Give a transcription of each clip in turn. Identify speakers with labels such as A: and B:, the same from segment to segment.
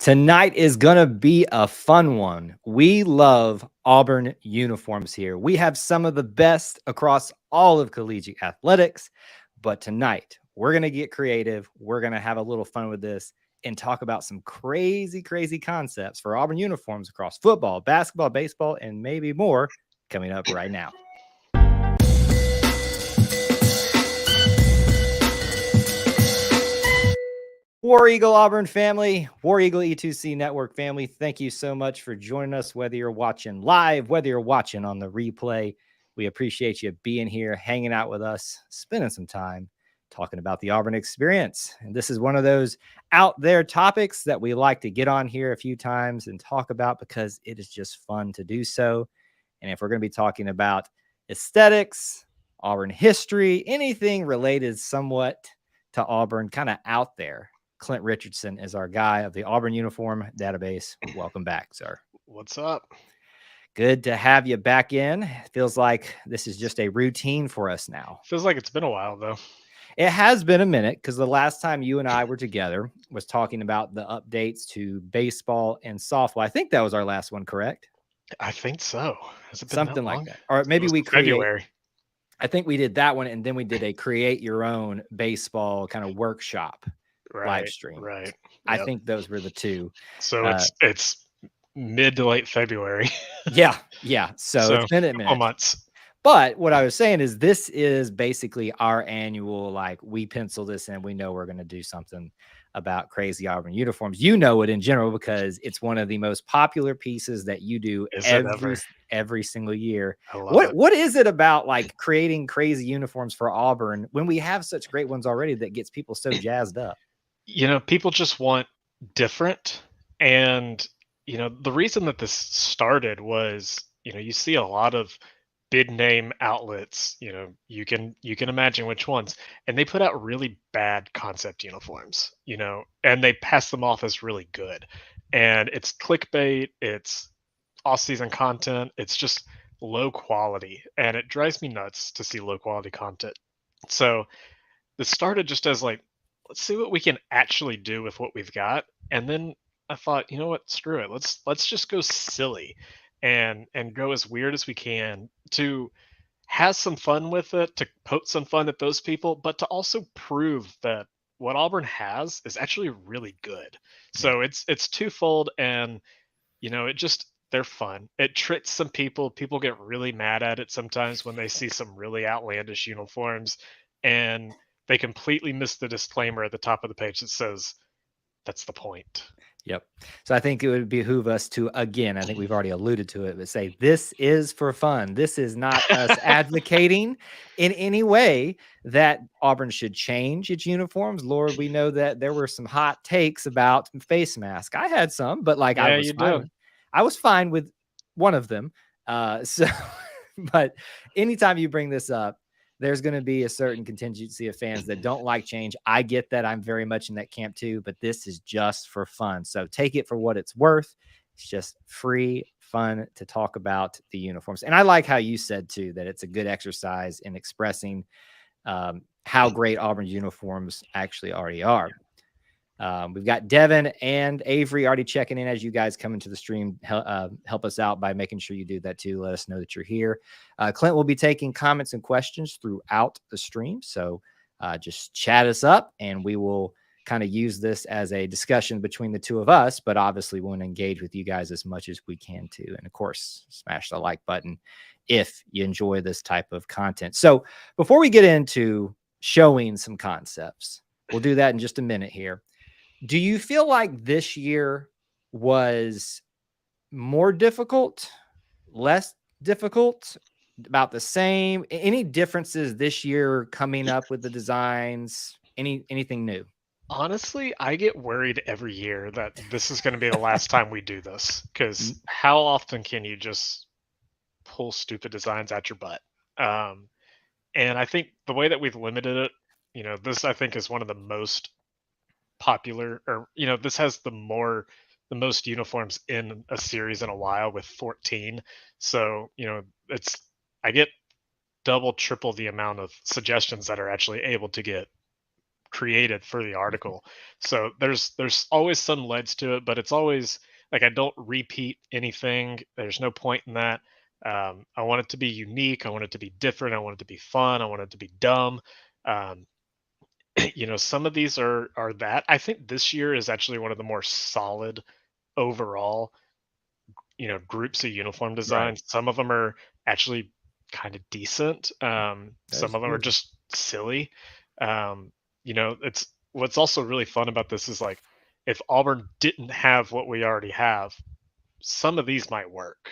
A: Tonight is going to be a fun one. We love Auburn uniforms here. We have some of the best across all of collegiate athletics, but tonight we're going to get creative. We're going to have a little fun with this and talk about some crazy, crazy concepts for Auburn uniforms across football, basketball, baseball, and maybe more coming up right now. War Eagle Auburn family, War Eagle E2C Network family, thank you so much for joining us, whether you're watching live, whether you're watching on the replay. We appreciate you being here, hanging out with us, spending some time talking about the Auburn experience. And this is one of those out there topics that we like to get on here a few times and talk about because it is just fun to do so. And if we're going to be talking about aesthetics, Auburn history, anything related somewhat to Auburn, kind of out there, Clint Richardson is our guy of the Auburn Uniform Database. Welcome back, sir.
B: What's up?
A: Good to have you back in. It feels like this is just a routine for us now.
B: Feels like it's been a while, though.
A: It has been a minute because the last time you and I were together was talking about the updates to baseball and softball. I think that was our last one, correct?
B: I think so. Has it been
A: Something
B: that long?
A: like that. Or maybe we create.
B: February.
A: I think we did that one, and then we did a create your own baseball kind of workshop live stream.
B: Right. Yep.
A: I think those were the two.
B: So it's mid to late February.
A: Yeah. So it's been a minute.
B: Months.
A: But what I was saying is this is basically our annual, like, we pencil this in. We know we're going to do something about crazy Auburn uniforms. You know it in general because it's one of the most popular pieces that you do every single year. What is it about like creating crazy uniforms for Auburn when we have such great ones already that gets people so jazzed up?
B: You know, people just want different. And, you know, the reason that this started was, you know, you see a lot of big name outlets, you know, you can imagine which ones, and they put out really bad concept uniforms, you know, and they pass them off as really good. And it's clickbait, it's off-season content, it's just low quality, and it drives me nuts to see low quality content. So this started just as like, let's see what we can actually do with what we've got. And then I thought, you know what, screw it, let's just go silly and go as weird as we can to have some fun with it, to poke some fun at those people, but to also prove that what Auburn has is actually really good. So it's twofold, and you know, they're fun. It tricks some people. People get really mad at it sometimes when they see some really outlandish uniforms, and they completely miss the disclaimer at the top of the page that says that's the point.
A: Yep. So I think it would behoove us to, again, I think we've already alluded to it, but say this is for fun. This is not us advocating in any way that Auburn should change its uniforms. Lord, we know that there were some hot takes about face mask. I had some, but like I was fine with one of them. But anytime you bring this up, there's going to be a certain contingency of fans that don't like change. I get that. I'm very much in that camp too, but this is just for fun. So take it for what it's worth. It's just free fun to talk about the uniforms. And I like how you said too, that it's a good exercise in expressing how great Auburn uniforms actually already are. We've got Devin and Avery already checking in as you guys come into the stream. Help us out by making sure you do that too. Let us know that you're here. Clint will be taking comments and questions throughout the stream. So just chat us up and we will kind of use this as a discussion between the two of us, but obviously we want to engage with you guys as much as we can too. And of course, smash the like button if you enjoy this type of content. So before we get into showing some concepts, we'll do that in just a minute here. Do you feel like this year was more difficult, less difficult, about the same? Any differences this year coming up with the designs? Anything new?
B: Honestly, I get worried every year that this is going to be the last time we do this, because how often can you just pull stupid designs out your butt? And I think the way that we've limited it, you know, this I think is one of the most popular, or you know, this has the most uniforms in a series in a while with 14. So you know, I get double triple the amount of suggestions that are actually able to get created for the article. So there's always some legs to it, but it's always like I don't repeat anything. There's no point in that. I want it to be unique. I want it to be different. I want it to be fun. I want it to be dumb. Um, some of these are that. I think this year is actually one of the more solid overall, groups of uniform
A: Right.
B: designs. Some of them are actually kind of decent. Some
A: There's
B: of them are
A: there's
B: just silly. It's what's also really fun about this is like if Auburn didn't have what we already have, some of these might work.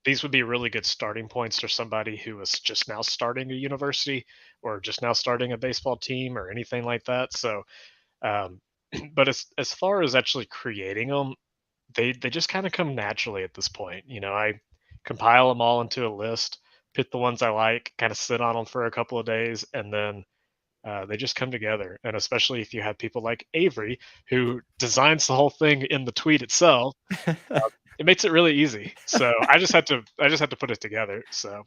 B: These would be really good starting points for somebody who is just now starting a university or just now starting a baseball team or anything like that. So, um, but as far as actually creating them, they just kind of come naturally at this point. I compile them all into a list, pick the ones I like, kind of sit on them for a couple of days, and then they just come together. And especially if you have people like Avery who designs the whole thing in the tweet itself, it makes it really easy. So I just had to put it together. So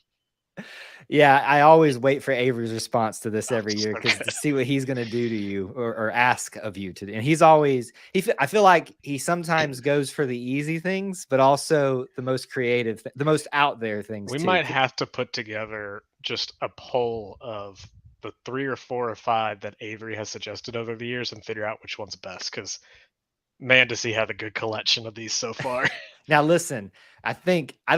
A: Yeah, I always wait for Avery's response to this every
B: it's
A: year
B: so
A: because
B: good.
A: to see what he's gonna do to you or ask of you to do. And he's always I feel like he sometimes goes for the easy things, but also the most creative, the most out there things
B: We
A: too.
B: might have to put together just a poll of the 3 or 4 or 5 that Avery has suggested over the years and figure out which one's best. Because man, does he have a good collection of these so far.
A: Now listen, I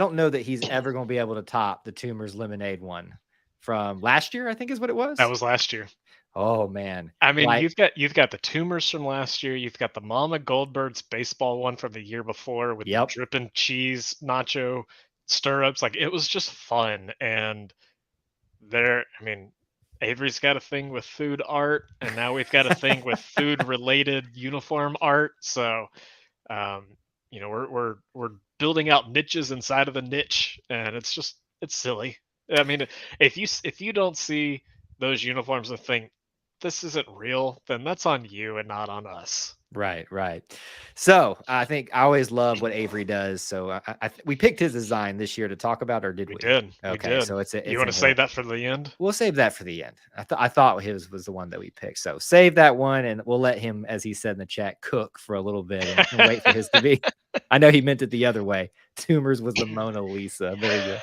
A: don't know that he's ever gonna be able to top the Tumors Lemonade one from last year, I think is what it
B: That
A: was.
B: was last year.
A: Oh man.
B: I mean,
A: Like,
B: you've got the tumors from last year, you've got the Mama Goldberg's baseball one from the year before with the
A: yep.
B: dripping cheese nacho stirrups, like, it was just fun, and I mean, Avery's got a thing with food art, and now we've got a thing with food-related uniform art, so, um, we're building out niches inside of the niche, and it's silly. I mean, if you don't see those uniforms and think this isn't real, then that's on you and not on us.
A: Right, right. So I think I always love what Avery does. So we picked his design this year to talk about, or did
B: We
A: we?
B: did, we
A: Okay,
B: did.
A: so
B: You
A: it's
B: want
A: in
B: to
A: here.
B: save that for the end?
A: We'll save that for the end. I thought his was the one that we picked. So save that one, and we'll let him, as he said in the chat, cook for a little bit and wait for his to be. I know he meant it the other way. Tumors was the Mona Lisa. Very good.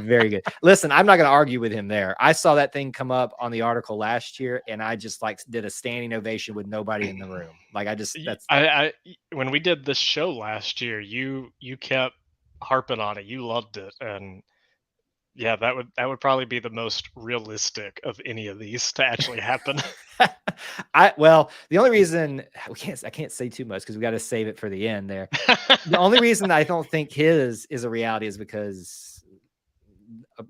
A: Very good. Listen, I'm not going to argue with him there. I saw that thing come up on the article last year, and I just like did a standing ovation with nobody in the room. Like I just that's
B: When we did this show last year, you kept harping on it. You loved it, and yeah, that would probably be the most realistic of any of these to actually happen.
A: the only reason I can't say too much because we got to save it for the end there. The only reason I don't think his is a reality is because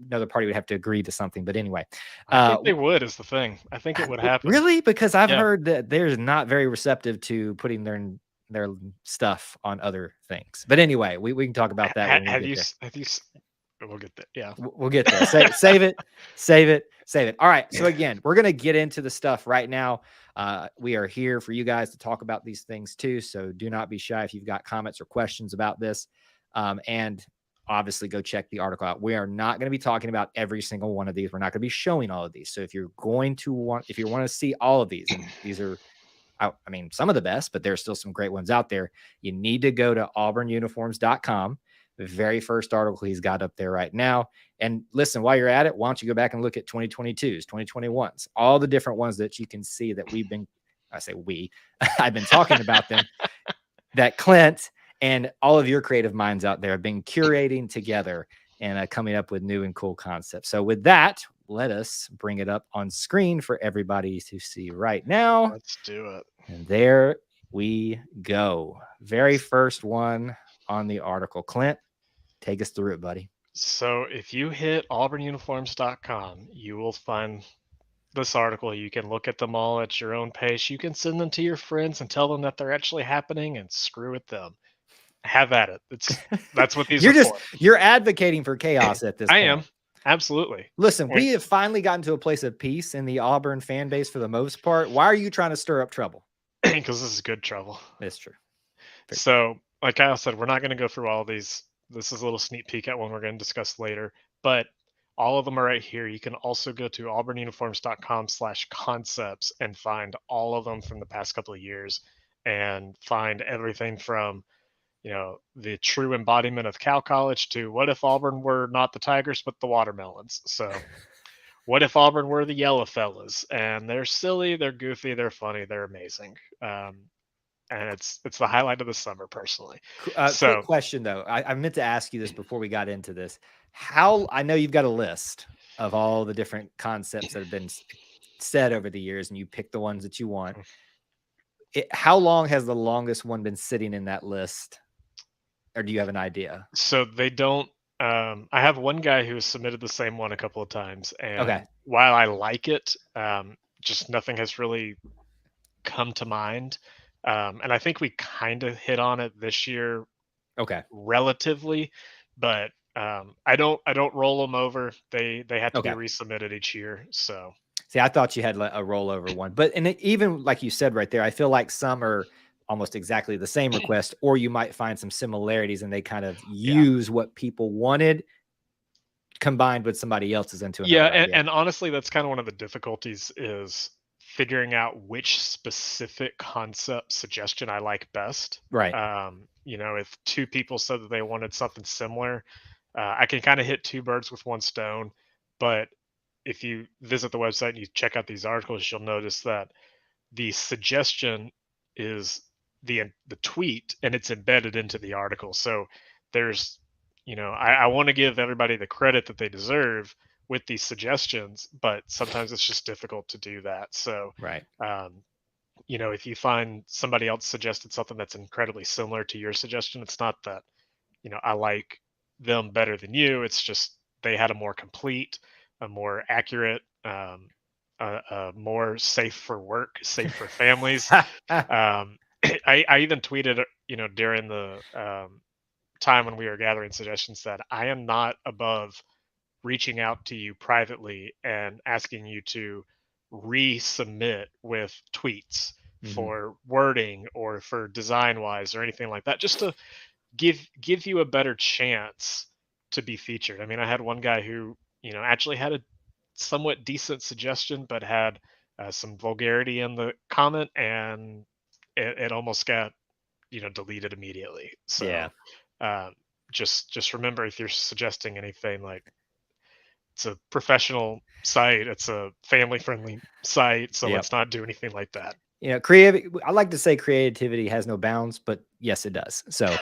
A: another party would have to agree to something. But anyway,
B: I think they would is the thing. I think it would happen.
A: really, because I've
B: Yeah.
A: heard that they're not very receptive to putting their stuff on other things. But anyway, we can talk about that when we
B: Have
A: get
B: you
A: there.
B: have you we'll get there. Yeah.
A: We'll get there. Save it, save it, save it. All right. So again, we're gonna get into the stuff right now. We are here for you guys to talk about these things too. So do not be shy if you've got comments or questions about this. And obviously go check the article out. We are not going to be talking about every single one of these. We're not going to be showing all of these. So if you want to see all of these, and these are I mean, some of the best, but there's still some great ones out there. You need to go to auburnuniforms.com. The very first article he's got up there right now. And listen, while you're at it, why don't you go back and look at 2022s, 2021s, all the different ones that you can see that I've been talking about them, that Clint and all of your creative minds out there have been curating together and coming up with new and cool concepts. So with that, let us bring it up on screen for everybody to see right now.
B: Let's do it.
A: And there we go. Very first one on the article. Clint, take us through it, buddy.
B: So if you hit auburnuniforms.com, you will find this article. You can look at them all at your own pace. You can send them to your friends and tell them that they're actually happening and screw with them. Have at it. That's what these are for.
A: You're advocating for chaos at this
B: I
A: point.
B: am. Absolutely.
A: Listen, we have finally gotten to a place of peace in the Auburn fan base for the most part. Why are you trying to stir up trouble?
B: Because this is good trouble.
A: That's true.
B: So, like Kyle said, we're not going to go through all these. This is a little sneak peek at one we're going to discuss later. But All of them are right here. You can also go to auburnuniforms.com/concepts and find all of them from the past couple of years and find everything from, the true embodiment of Cal College to what if Auburn were not the Tigers but the Watermelons. So what if Auburn were the Yellow Fellas? And they're silly, they're goofy, they're funny, they're amazing. And it's the highlight of the summer, personally.
A: Quick
B: So
A: question though. I meant to ask you this before we got into this. How I know you've got a list of all the different concepts that have been said over the years, and you pick the ones that you want. How long has the longest one been sitting in that list, or do you have an idea?
B: so they don't. I have one guy who has submitted the same one a couple of times,
A: Okay.
B: and while I like it, just nothing has really come to mind. And I think we kind of hit on it this year
A: Okay.
B: relatively, but I don't roll them over. They have to be
A: Okay.
B: resubmitted each year. So
A: See, I thought you had a rollover one, but even like you said right there, I feel like some are almost exactly the same request, or you might find some similarities and they kind of
B: yeah,
A: use what people wanted combined with somebody else's into
B: yeah,
A: another idea.
B: and honestly, that's kind of one of the difficulties is figuring out which specific concept suggestion I like best.
A: Right.
B: If two people said that they wanted something similar, I can kind of hit two birds with one stone. But if you visit the website and you check out these articles, you'll notice that the suggestion is the tweet and it's embedded into the article. So there's, I want to give everybody the credit that they deserve with these suggestions, but sometimes it's just difficult to do that. So,
A: Right.
B: um, if you find somebody else suggested something that's incredibly similar to your suggestion, it's not that, I like them better than you. It's just they had a more complete, a more accurate, more safe for work, safe for families. Um, I even tweeted, during the time when we were gathering suggestions that I am not above reaching out to you privately and asking you to resubmit with tweets
A: Mhm.
B: for wording or for design wise or anything like that, just to give you a better chance to be featured. I mean, I had one guy who, actually had a somewhat decent suggestion, but had some vulgarity in the comment, and it almost got, deleted immediately.
A: Yeah.
B: So um, just remember, if you're suggesting anything, like, it's a professional site, it's a family friendly site, so
A: Yep.
B: let's not do anything like that.
A: Creative. I like to say creativity has no bounds, but yes, it does. So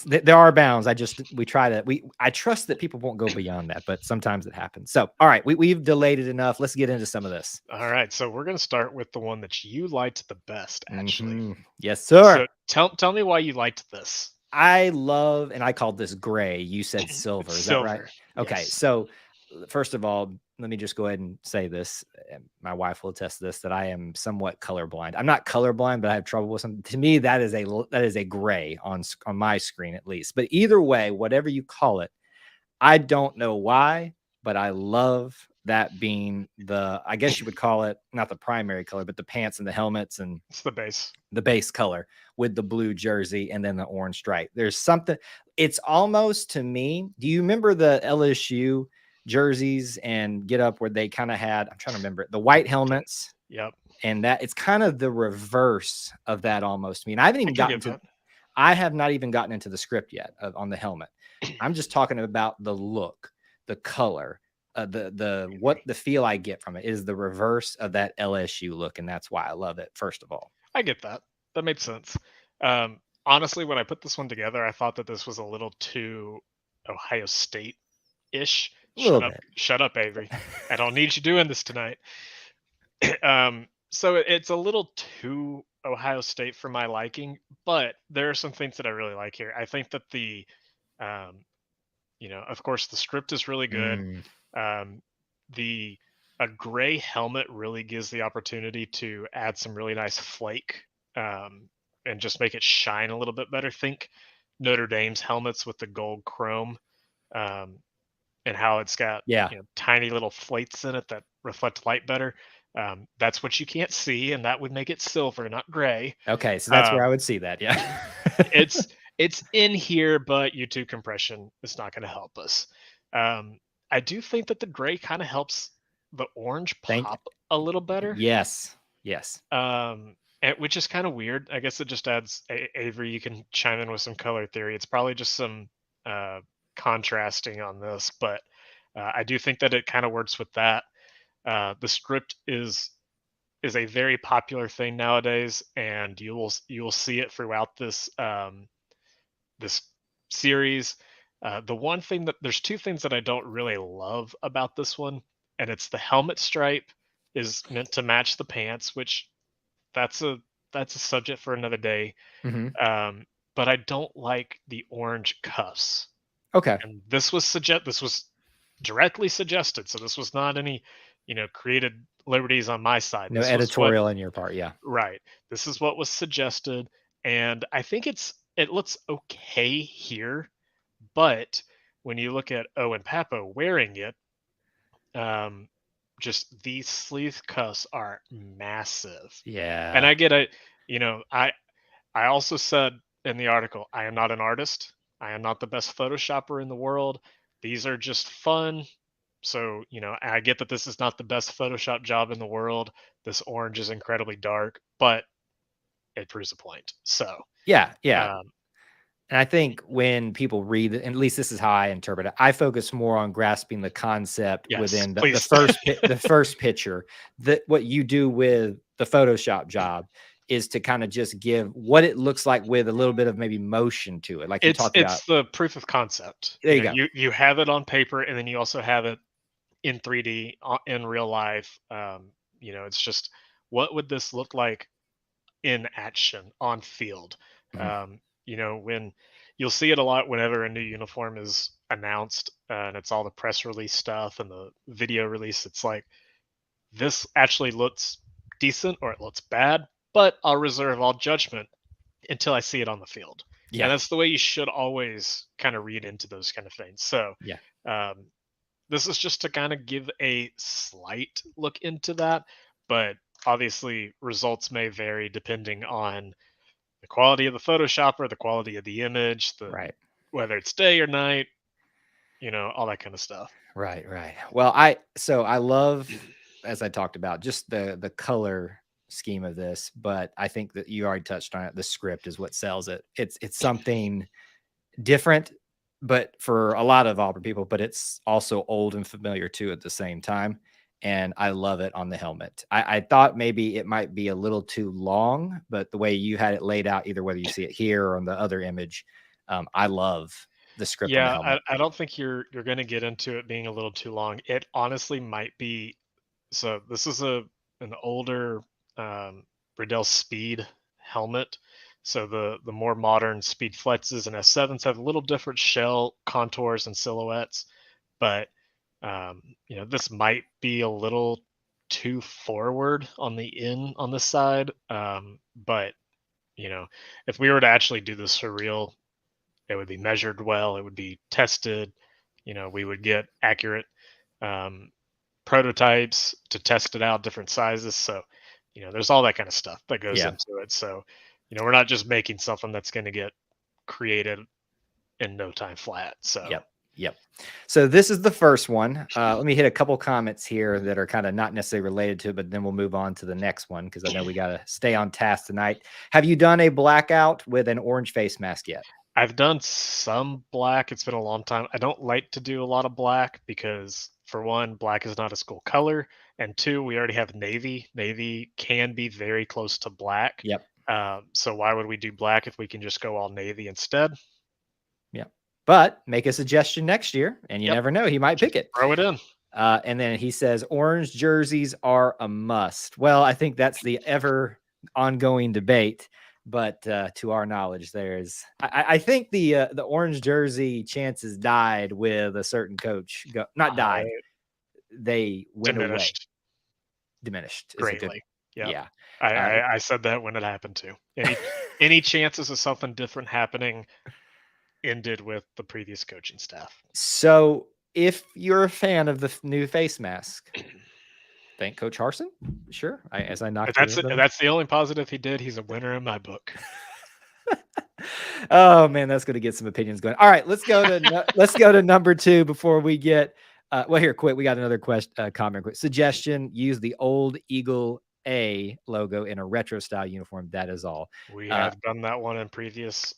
A: there are bounds. I trust that people won't go beyond that, but sometimes it happens. So, all right, we've delayed it enough. Let's get into some of this.
B: All right, so we're going to start with the one that you liked the best, actually.
A: Yes, sir.
B: So tell me why you liked this.
A: I love, and I called this gray. You said silver. Is that right?
B: Silver.
A: Okay.
B: Yes.
A: So, first of all, let me just go ahead and say this. And my wife will attest to this, that I am somewhat colorblind. I'm not colorblind, but I have trouble with some. To me, that is a gray on my screen at least. But either way, whatever you call it, I don't know why, but I love that being I guess you would call it not the primary color, but the pants and the helmets and
B: It's the base.
A: the base color with the blue jersey and then the orange stripe. There's something, it's almost, to me, do you remember the LSU jerseys and get up where they kind of had, I'm trying to remember it, the white helmets?
B: Yep.
A: And that it's kind of the reverse of that almost to me. And I haven't even gotten to,
B: That.
A: I have not even gotten into the script yet on the helmet. I'm just talking about the look, the color, what the feel I get from it is the reverse of that LSU look. And that's why I love it, first of all.
B: I get that. That made sense. Honestly, when I put this one together, I thought that this was a little too Ohio State ish.
A: A little bit.
B: Shut up, Avery. I don't need you doing this tonight. So it's a little too Ohio State for my liking, but there are some things that I really like here. I think that um, of course, the script is really good.
A: Mm,
B: Um, the a gray helmet really gives the opportunity to add some really nice flake, and just make it shine a little bit better. Think Notre Dame's helmets with the gold chrome, um, and how it's got,
A: yeah.
B: tiny little flates in it that reflect light better. That's what you can't see, and that would make it silver, not gray.
A: Okay. So that's where I
B: Um,
A: would see that. Yeah.
B: it's it's in here, but YouTube compression is not going to help us. Um, I do think that the gray kind of helps the orange
A: Thank
B: pop a little better.
A: yes. Yes.
B: Which is kind of weird. I guess it just adds Avery. You can chime in with some color theory. It's probably just some uh, contrasting on this, but I do think that it kind of works with that. The script is a very popular thing nowadays, and you will see it throughout this series. The one thing that there's two things that I don't really love about this one, and it's the helmet stripe is meant to match the pants, which that's a that's a subject for another day.
A: Mhm.
B: Um, but I don't like the orange cuffs,
A: Okay.
B: and this was directly suggested, so this was not any created liberties on my side.
A: No
B: This was what
A: editorial in your part, yeah.
B: Right. This is what was suggested, and I think it looks okay here, but when you look at Owen Papo wearing it, um, just these sleeve cuffs are massive. And
A: Yeah.
B: I get it, you know, I also said in the article, I am not an artist. I am not the best photoshopper in the world. These are just fun. So, I get that this is not the best Photoshop job in the world. This orange is incredibly dark, but it proves a point. So,
A: Yeah, yeah.
B: um,
A: And I think when people read, and at least this is how I interpret it, I focus more on grasping the concept
B: yes,
A: within the
B: please.
A: the first picture. That what you do with the Photoshop job is to kind of just give what it looks like with a little bit of maybe motion to it, like you
B: it's
A: talked about.
B: it's the proof of concept.
A: There you go.
B: You have it on paper, and then you also have it in 3D in real life. It's just what would this look like in action on field.
A: Mhm.
B: When you'll see it a lot whenever a new uniform is announced, and it's all the press release stuff and the video release. It's like this actually looks decent or it looks bad, but I'll reserve all judgment until I see it on the field. And
A: Yeah,
B: that's the way you should always kind of read into those kind of things. So,
A: yeah,
B: um, this is just to kind of give a slight look into that, but obviously results may vary depending on the quality of the Photoshop or the quality of the image, the
A: right.
B: whether it's day or night, all that kind of stuff.
A: Right, right. Well, I love, as I talked about, just the color scheme of this, but I think that you already touched on it. The script is what sells it. It's something different, but for a lot of Auburn people, but it's also old and familiar too at the same time. And I love it on the helmet. I thought maybe it might be a little too long, but the way you had it laid out, either whether you see it here or on the other image, I love the script on the
B: Yeah,
A: helmet.
B: I don't think you're going to get into it being a little too long. It honestly might be. So this is an older um, Riddell Speed helmet. So the more modern Speed Flexes and S7s have a little different shell contours and silhouettes, but this might be a little too forward on the side. But you know, if we were to actually do this for real, it would be measured well. It would be tested. We would get accurate um, prototypes to test it out, different sizes. So, there's all that kind of stuff that goes
A: Yeah.
B: into it. So, we're not just making something that's going to get created in no time flat. So,
A: Yep. Yep. So this is the first one. Let me hit a couple comments here that are kind of not necessarily related to it, but then we'll move on to the next one because I know we got to stay on task tonight. Have you done a blackout with an orange face mask yet?
B: I've done some black. It's been a long time. I don't like to do a lot of black because, for one, black is not a school color, and two, we already have navy. Navy can be very close to black.
A: Yep.
B: So why would we do black if we can just go all navy instead?
A: Yep. But make a suggestion next year, and you
B: Yep,
A: never know, he might pick
B: just
A: it.
B: throw it in.
A: And then he says, orange jerseys are a must. Well, I think that's the ever ongoing debate. But to our knowledge, I think the orange jersey chances died with a certain coach. Not died,
B: Uh,
A: they went away.
B: Diminished
A: Diminished is a good,
B: greatly. Yep.
A: yeah.
B: I,
A: Uh,
B: I I said that when it happened too. Any chances of something different happening ended with the previous coaching staff.
A: so if you're a fan of the new face mask, thank Coach Harson. Sure. As I
B: If
A: knocked
B: that's it, if
A: the
B: that's the only positive he did, he's a winner in my book.
A: Oh man, that's going to get some opinions going. All right, let's go to number 2 before we get. Well, here, quick. We got another question, comment, quick suggestion. Use the old Eagle A logo in a retro style uniform. That is all.
B: We
A: Uh,
B: have done that one in previous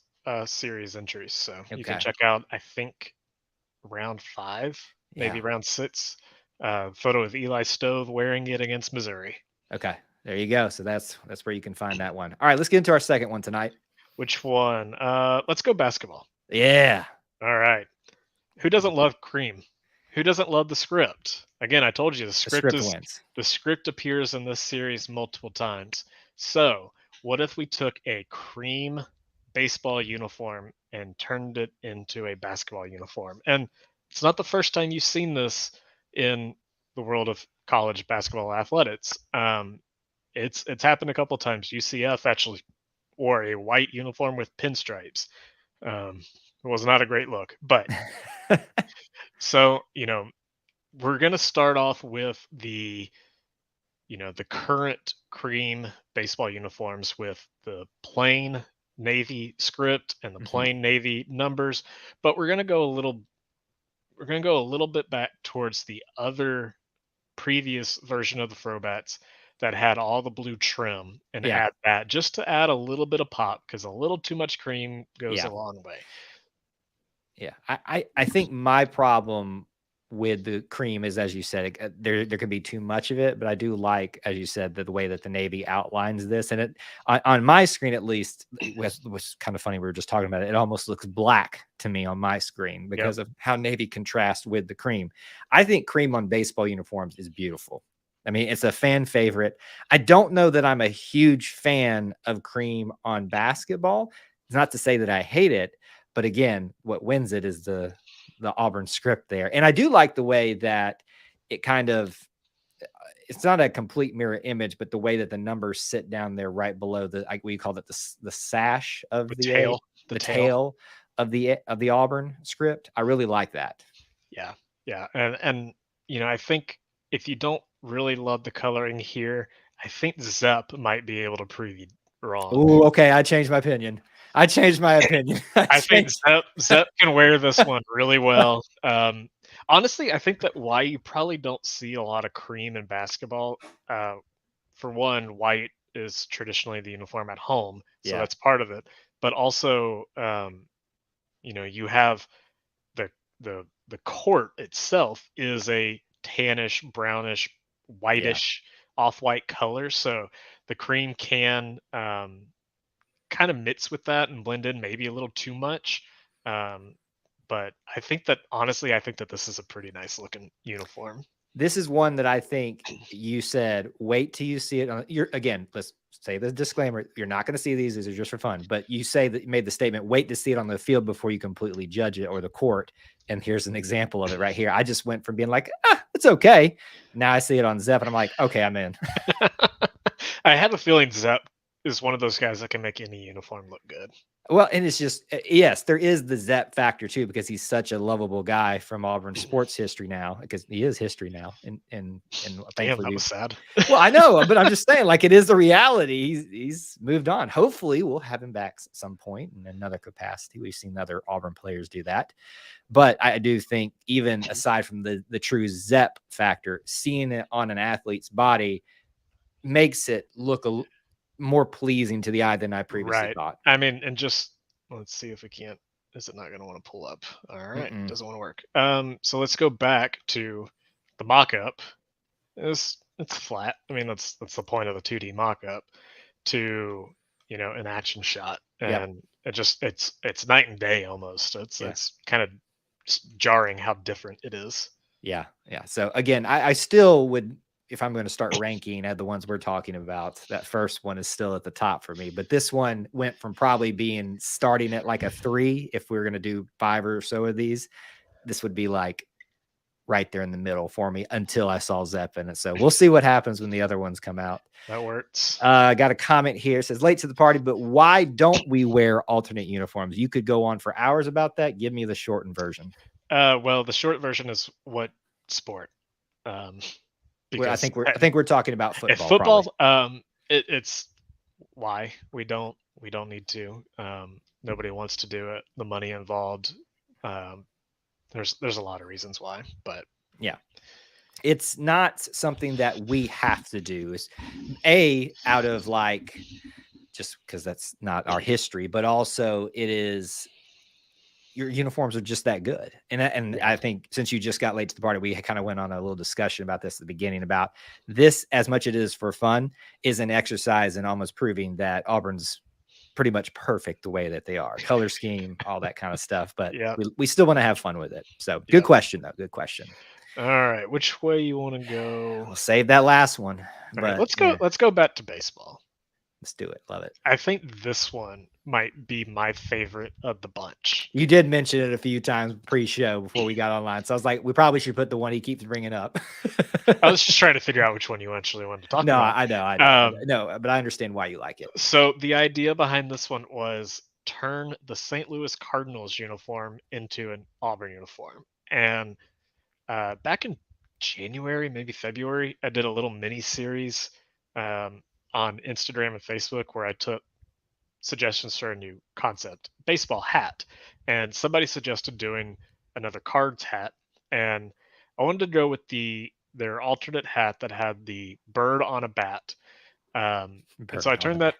B: series entries, so you can
A: okay.
B: check out. I think round 5, maybe
A: Yeah.
B: round 6. Photo of Eli Stove wearing it against Missouri.
A: Okay. There you go. So that's where you can find that one. All right, let's get into our second one tonight.
B: Which one? Let's go basketball.
A: Yeah.
B: All right. Who doesn't love cream? Who doesn't love the script? Again, I told you
A: The script wins.
B: the script appears in this series multiple times. So, what if we took a cream baseball uniform and turned it into a basketball uniform? And it's not the first time you've seen this in the world of college basketball athletics. It's happened a couple times. UCF actually wore a white uniform with pinstripes. It was not a great look, but so we're gonna start off with the current cream baseball uniforms with the plain navy script and the
A: Mhm.
B: plain navy numbers, but we're gonna go a little bit back towards the other previous version of the throwbacks that had all the blue trim and
A: Yeah.
B: add that just to add a little bit of pop because a little too much cream goes a
A: Yeah.
B: long way.
A: Yeah, I think my problem with the cream is, as you said, there can be too much of it. But I do like, as you said, the way that the Navy outlines this, and it on my screen at least was kind of funny. We were just talking about it. It almost looks black to me on my screen
B: Yep.
A: because of how Navy contrasts with the cream. I think cream on baseball uniforms is beautiful. I mean, it's a fan favorite. I don't know that I'm a huge fan of cream on basketball. It's not to say that I hate it, but again, what wins it is the Auburn script there. And I do like the way that it kind of it's not a complete mirror image, but the way that the numbers sit down there right below like we called it the sash
B: The
A: of
B: tail, the
A: the
B: tail.
A: tail of the Auburn script. I really like that.
B: Yeah, yeah, and I think if you don't really love the coloring here, I think Zepp might be able to prove you wrong.
A: Oh, okay. I changed my opinion. I changed my opinion. I
B: I think
A: changed.
B: Zepp can wear this one really well. Honestly, I think that why you probably don't see a lot of cream in basketball, uh, for one, white is traditionally the uniform at home, so
A: Yeah.
B: that's part of it. But also, you have the the court itself is a tannish, brownish,
A: Yeah.
B: whitish, off-white color, so the cream can kind of mix with that and blend in maybe a little too much. Um, but I think that this is a pretty nice looking uniform.
A: This is one that I think you said, wait till you see it on you're again, let's say the disclaimer, you're not going to see these are just for fun, but you say that you made the statement, wait to see it on the field before you completely judge it or the court. And here's an example of it right here. I just went from being like, it's okay. Now I see it on Zep and I'm like, okay, I'm in.
B: I have a feeling Zepp is one of those guys that can make any uniform look good.
A: Well, and it's just yes, there is the Zep factor too, because he's such a lovable guy from Auburn sports history now, because he is history now. And
B: Damn,
A: thankfully
B: that
A: we
B: was sad.
A: well, I know, but I'm just saying, like, it is the reality. He's moved on. Hopefully, we'll have him back at some point in another capacity. We've seen other Auburn players do that, but I do think, even aside from the true Zep factor, seeing it on an athlete's body makes it look more pleasing to the eye than I previously
B: Right.
A: thought.
B: I mean, and just let's see if we can't. Is it not going to want to pull up? All right,
A: Mm-mm.
B: doesn't want to work. So let's go back to the mock-up. It's flat. I mean, that's the point of the 2D mock-up to an action shot,
A: Yep.
B: and it's night and day almost. It's
A: Yeah.
B: it's kind of jarring how different it is.
A: Yeah. Yeah. So again, I still would, if I'm going to start ranking at the ones we're talking about, that first one is still at the top for me. But this one went from probably being starting at like a 3. If we were going to do 5 or so of these, this would be like right there in the middle for me until I saw Zepp in it. So we'll see what happens when the other ones come out.
B: That works.
A: I got a comment here. It says, late to the party, but why don't we wear alternate uniforms? You could go on for hours about that. Give me the shortened version.
B: Well, the short version is what sport? Um,
A: Well,
B: because
A: I think we're talking about
B: if
A: football, probably.
B: football, it's why we don't We don't need to. Nobody wants to do it. The money involved. Um, there's a lot of reasons why, but
A: Yeah. It's not something that we have to do. Is out of like just because that's not our history, but also it is your uniforms are just that good. And
B: yeah,
A: I think since you just got late to the party, we kind of went on a little discussion about this at the beginning about this, as much it is for fun, is an exercise in almost proving that Auburn's pretty much perfect the way that they are. Color scheme, all that kind of stuff. But
B: yeah,
A: we still want to have fun with it. So good
B: yeah.
A: question, though. Good question.
B: All right, which way you want to go?
A: We'll save that last one.
B: All right,
A: But yeah,
B: let's go back to baseball.
A: let's do it. Love it.
B: I think this one might be my favorite of the bunch.
A: You did mention it a few times pre-show before we got online. So I was like, we probably should put the one he keeps bringing up.
B: I was just trying to figure out which one you actually wanted to talk
A: No,
B: about.
A: I know. No, but I understand why you like it.
B: So the idea behind this one was turn the St. Louis Cardinals uniform into an Auburn uniform. And back in January, maybe February, I did a little mini series um, on Instagram and Facebook where I took suggestions for a new concept, baseball hat. And somebody suggested doing another cards hat. And I wanted to go with their alternate hat that had the bird on a bat. And so I
A: Bird on a bat.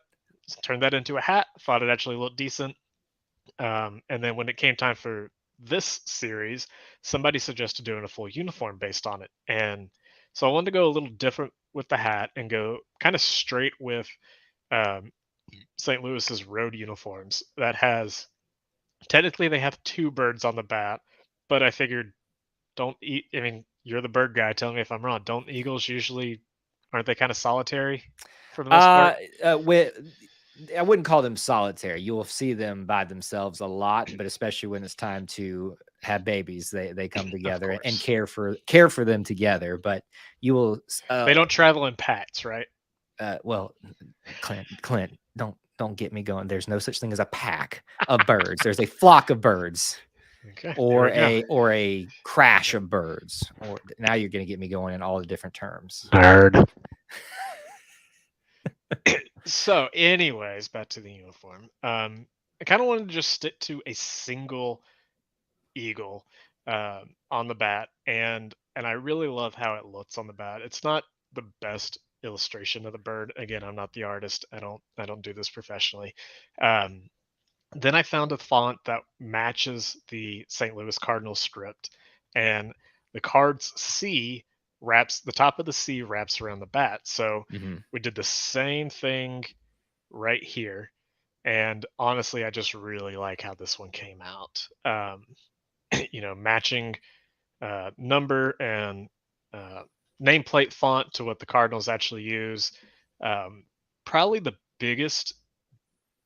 B: turned that into a hat. Thought it actually looked decent. And then when it came time for this series, somebody suggested doing a full uniform based on it. And so I wanted to go a little different with the hat and go kind of straight with um, St. Louis's road uniforms. That has technically they have two birds on the bat, but I figured don't eat. I mean, you're the bird guy. Tell me if I'm wrong. Don't eagles usually aren't they kind of solitary for the most part?
A: With I wouldn't call them solitary. You will see them by themselves a lot, but especially when it's time to have babies, they come
B: Of
A: together and
B: course.
A: care for them together. But you will,
B: They don't travel in packs, right?
A: well, Clint, don't get me going. There's no such thing as a pack of birds. There's a flock of birds,
B: Okay, there we go.
A: or a crash of birds. Or now you're going to get me going in all the different terms.
B: Nerd. So, anyways, back to the uniform. I kind of wanted to just stick to a single eagle on the bat, and I really love how it looks on the bat. It's not the best illustration of the bird. Again, I'm not the artist. I don't do this professionally. Um, then I found a font that matches the St. Louis Cardinals script, and the card's C wraps the top of the C wraps around the bat. So
A: Mhm.
B: we did the same thing right here. And honestly, I just really like how this one came out. Matching number and uh, nameplate font to what the Cardinals actually use. Um, Probably the biggest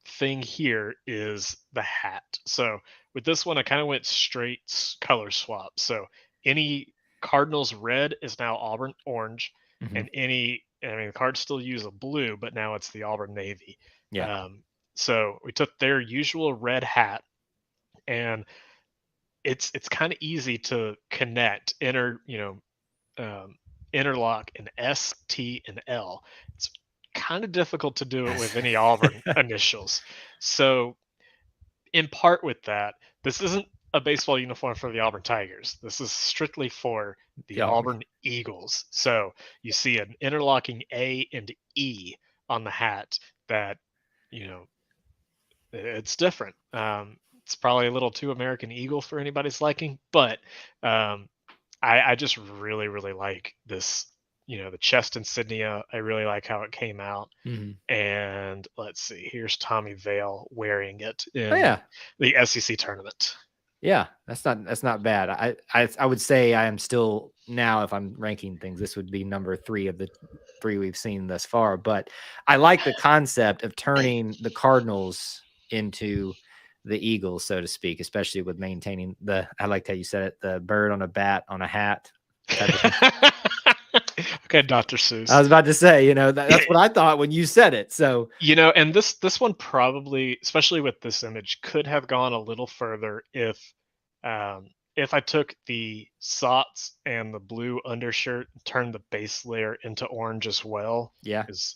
B: thing here is the hat. So with this one, I kind of went straight color swap. So any Cardinals red is now Auburn orange,
A: Mhm.
B: and the cards still use a blue, but now it's the Auburn navy.
A: Yeah.
B: Um, so we took their usual red hat, and it's kind of easy to connect um, interlock an S, T, and L. It's kind of difficult to do it with any Auburn initials. So, in part with that, this isn't a baseball uniform for the Auburn Tigers. This is strictly for the
A: Yeah.
B: Auburn Eagles. So, you see an interlocking A and E on the hat that, you know, it's different. It's probably a little too American Eagle for anybody's liking, but um, I just really, really like this. The chest insignia. I really like how it came out.
A: Mhm.
B: And let's see, here's Tommy Vale wearing it
A: Oh
B: in
A: yeah.
B: the SEC tournament.
A: Yeah, that's not bad. I would say I am still now, if I'm ranking things, this would be number 3 of the 3 we've seen thus far. But I like the concept of turning the Cardinals into the Eagles, so to speak, especially with maintaining I liked how you said it, the bird on a bat on a hat type of thing.
B: Okay, Dr.
A: I
B: Seuss.
A: was about to say, that's what I thought when you said it. So
B: And this one probably, especially with this image, could have gone a little further if I took the socks and the blue undershirt and turned the base layer into orange as well.
A: yeah,
B: Because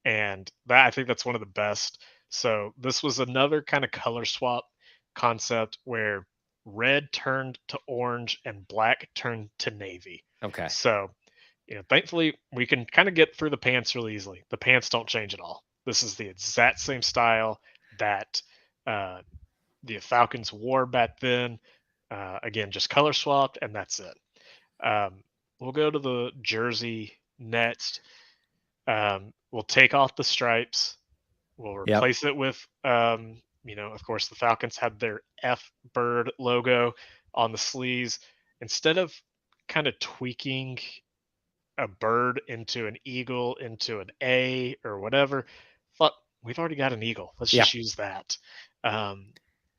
B: and that I think that's one of the best. So this was another kind of color swap concept where red turned to orange and black turned to navy.
A: Okay.
B: So, thankfully we can kind of get through the pants really easily. The pants don't change at all. This is the exact same style that uh, the Falcons wore back then. Again, just color swapped, and that's it. We'll go to the jersey next. We'll take off the stripes. We'll
A: Yep.
B: replace it with, of course, the Falcons had their F bird logo on the sleeves. Instead of kind of tweaking a bird into an eagle into an A or whatever, thought we've already got an eagle. Let's
A: Yeah.
B: just use that. Um,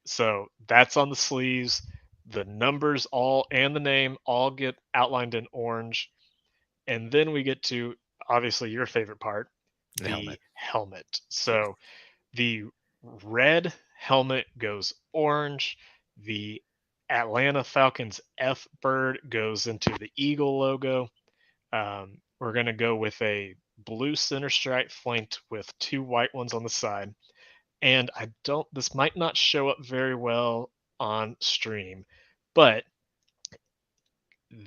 B: so that's on the sleeves. The numbers all and the name all get outlined in orange. And then we get to obviously your favorite part,
A: The
B: the
A: helmet.
B: helmet.
A: Yes.
B: So the red helmet goes orange. The Atlanta Falcons F bird goes into the eagle logo. We're going to go with a blue center stripe flanked with two white ones on the side. And this might not show up very well on stream, but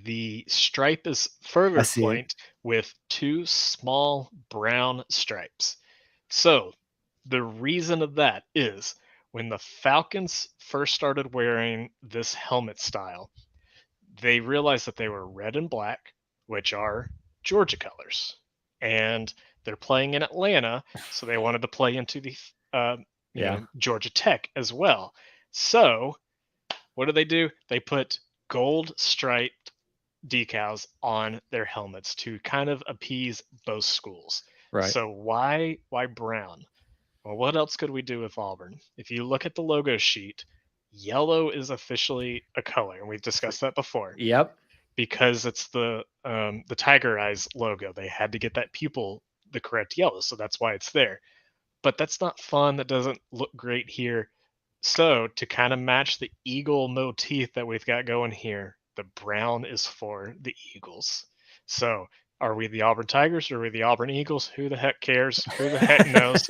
B: the stripe is
A: I
B: further
A: see it.
B: flanked with two small brown stripes. So, the reason of that is when the Falcons first started wearing this helmet style, they realized that they were red and black, which are Georgia colors. And they're playing in Atlanta, so they wanted to play into the
A: Yeah.
B: Georgia Tech as well. So, what do? They put gold striped decals on their helmets to kind of appease both schools.
A: Right.
B: So why brown? Well, what else could we do with Auburn? If you look at the logo sheet, yellow is officially a color, and we've discussed that before
A: Yep.
B: because it's the Tiger Eyes logo. They had to get that pupil the correct yellow, so that's why it's there. But that's not fun. That doesn't look great here. So to kind of match the eagle motif that we've got going here, the brown is for the Eagles. So are we the Auburn Tigers or are we the Auburn Eagles? Who the heck cares? Who the heck knows?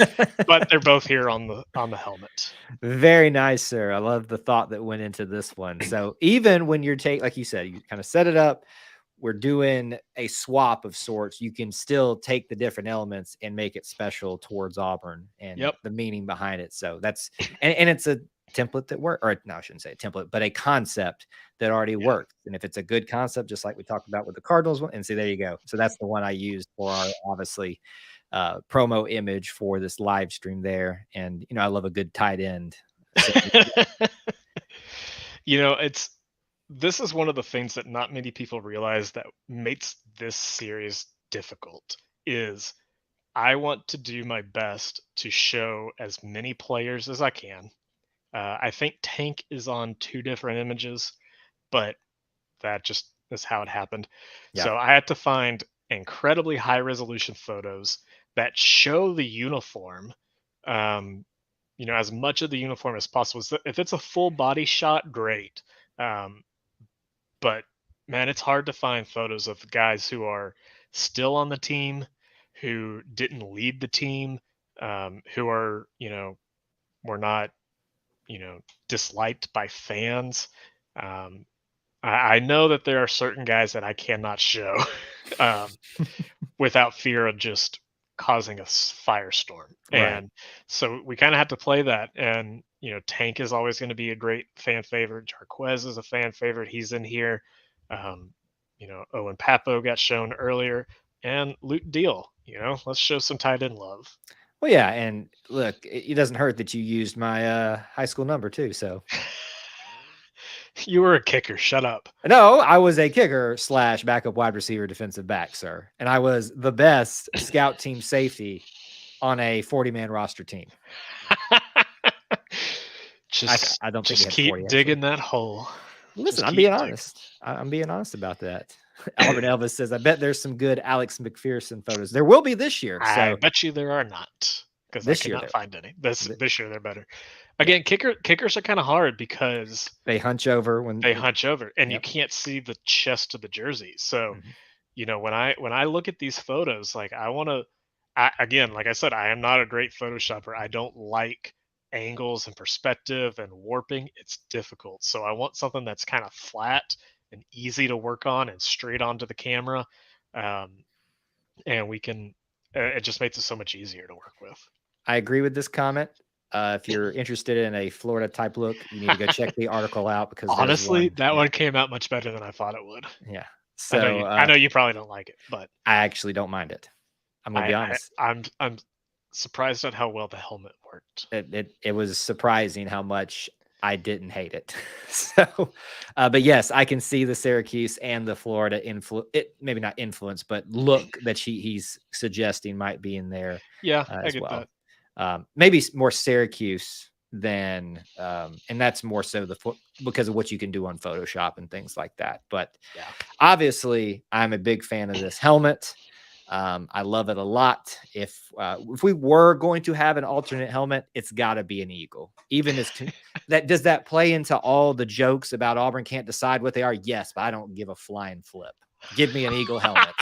B: But they're both here on the helmet.
A: Very nice, sir. I love the thought that went into this one. So even when you're like you said, you kind of set it up, we're doing a swap of sorts. You can still take the different elements and make it special towards Auburn and
B: Yep.
A: the meaning behind it. So that's and it's a template that works, or no, I shouldn't say a template, but a concept that already
B: Yeah.
A: works. And if it's a good concept, just like we talked about with the Cardinals one, and see, there you go. So that's the one I used for our obviously promo image for this live stream there. And I love a good tight end. So,
B: It's this is one of the things that not many people realize that makes this series difficult is I want to do my best to show as many players as I can. I think Tank is on two different images, but that just is how it happened.
A: yeah,
B: So I had to find incredibly high resolution photos that show the uniform, um, as much of the uniform as possible. So if it's a full body shot, great. Um, but man, it's hard to find photos of guys who are still on the team, who didn't lead the team, who are, were not, disliked by fans. Um, I know that there are certain guys that I cannot show um, without fear of just causing a firestorm.
A: right.
B: And so we kind of had to play that. And, Tank is always going to be a great fan favorite. Jarquez is a fan favorite. He's in here. Um, Owen Papo got shown earlier. And Luke Deal, let's show some tight end love.
A: Well, yeah, and look, it doesn't hurt that you used my high school number too. So
B: You were a kicker. Shut up.
A: no, I was a kicker / backup wide receiver, defensive back, sir, and I was the best scout team safety on a 40-man roster team. I don't think we
B: just
A: had
B: keep
A: 40 actually.
B: digging that hole.
A: Listen,
B: Just
A: I'm
B: keep
A: being
B: digging.
A: honest. I'm being honest about that. Auburn Elvis says, "I bet there's some good Alex McPherson photos. There will be this year.
B: I
A: So
B: bet you there are not, because I
A: this
B: could
A: year,
B: not find any. This year they're better.
A: yeah,
B: Again, kickers are kind of hard because
A: they hunch over when
B: they
A: they,
B: hunch over and you
A: yep.
B: can't see the chest of the jersey. So,
A: Mhm.
B: when I look at these photos, like again, like I said, I am not a great Photoshopper. I don't like angles and perspective and warping. It's difficult. So I want something that's kind of flat and easy to work on and straight onto the camera. Um, and we can, it just makes it so much easier to work with.
A: I agree with this comment. If you're interested in a Florida type look, you need to go check the article out because there's
B: Honestly,
A: one.
B: that
A: Yeah,
B: one came out much better than I thought it would.
A: yeah.
B: I
A: So
B: know I know you probably don't like it, but
A: I actually don't mind it. I'm gonna be honest.
B: I'm surprised at how well the helmet worked.
A: It was surprising how much I didn't hate it. So, but yes, I can see the Syracuse and the Florida maybe not influence, but look that he's suggesting might be in there
B: Yeah, I
A: as
B: get
A: well.
B: that.
A: Maybe more Syracuse than, and that's more so because of what you can do on Photoshop and things like that. But
B: Yeah.
A: obviously, I'm a big fan of this helmet. I love it a lot. If we were going to have an alternate helmet, it's got to be an eagle. Even as that does that play into all the jokes about Auburn can't decide what they are? Yes, but I don't give a flying flip. Give me an eagle helmet.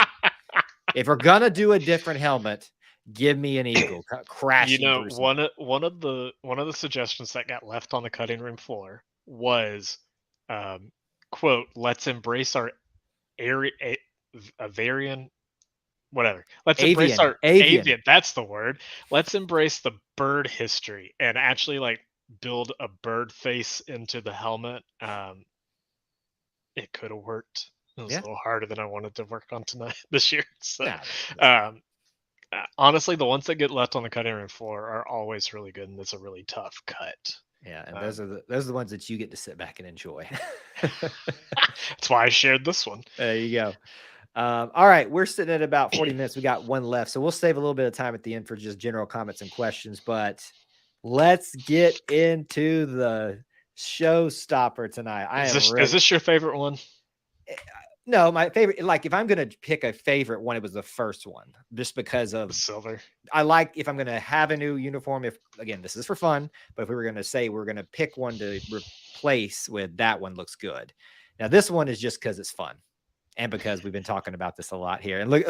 A: If we're gonna do a different helmet, give me an eagle
B: You
A: crashing
B: know,
A: through something.
B: one of the suggestions that got left on the cutting room floor was, um, quote, "Let's embrace our Avarian, whatever. Let's embrace
A: Avian,
B: our
A: avian.
B: avian." That's the word. Let's embrace the bird history and actually like build a bird face into the helmet. It could have worked. It was a
A: Yeah.
B: little harder than I wanted to work on tonight this year. So,
A: Nah, that's fine.
B: um, honestly, the ones that get left on the cutting room floor are always really good, and it's a really tough cut.
A: Yeah, and
B: Um,
A: those are the ones that you get to sit back and enjoy.
B: that's why I shared this one.
A: There you go. All right, we're sitting at about 40 minutes. We got one left, so we'll save a little bit of time at the end for just general comments and questions. But let's get into the showstopper tonight. I am
B: Is
A: ready.
B: this your favorite one?
A: No, my favorite, like if I'm gonna pick a favorite one, it was the first one, just because
B: The
A: of
B: silver.
A: I like if I'm gonna have a new uniform. If again, this is for fun, but if we were gonna say we're gonna pick one to replace with, that one looks good. Now this one is just because it's fun. And because we've been talking about this a lot here. And look.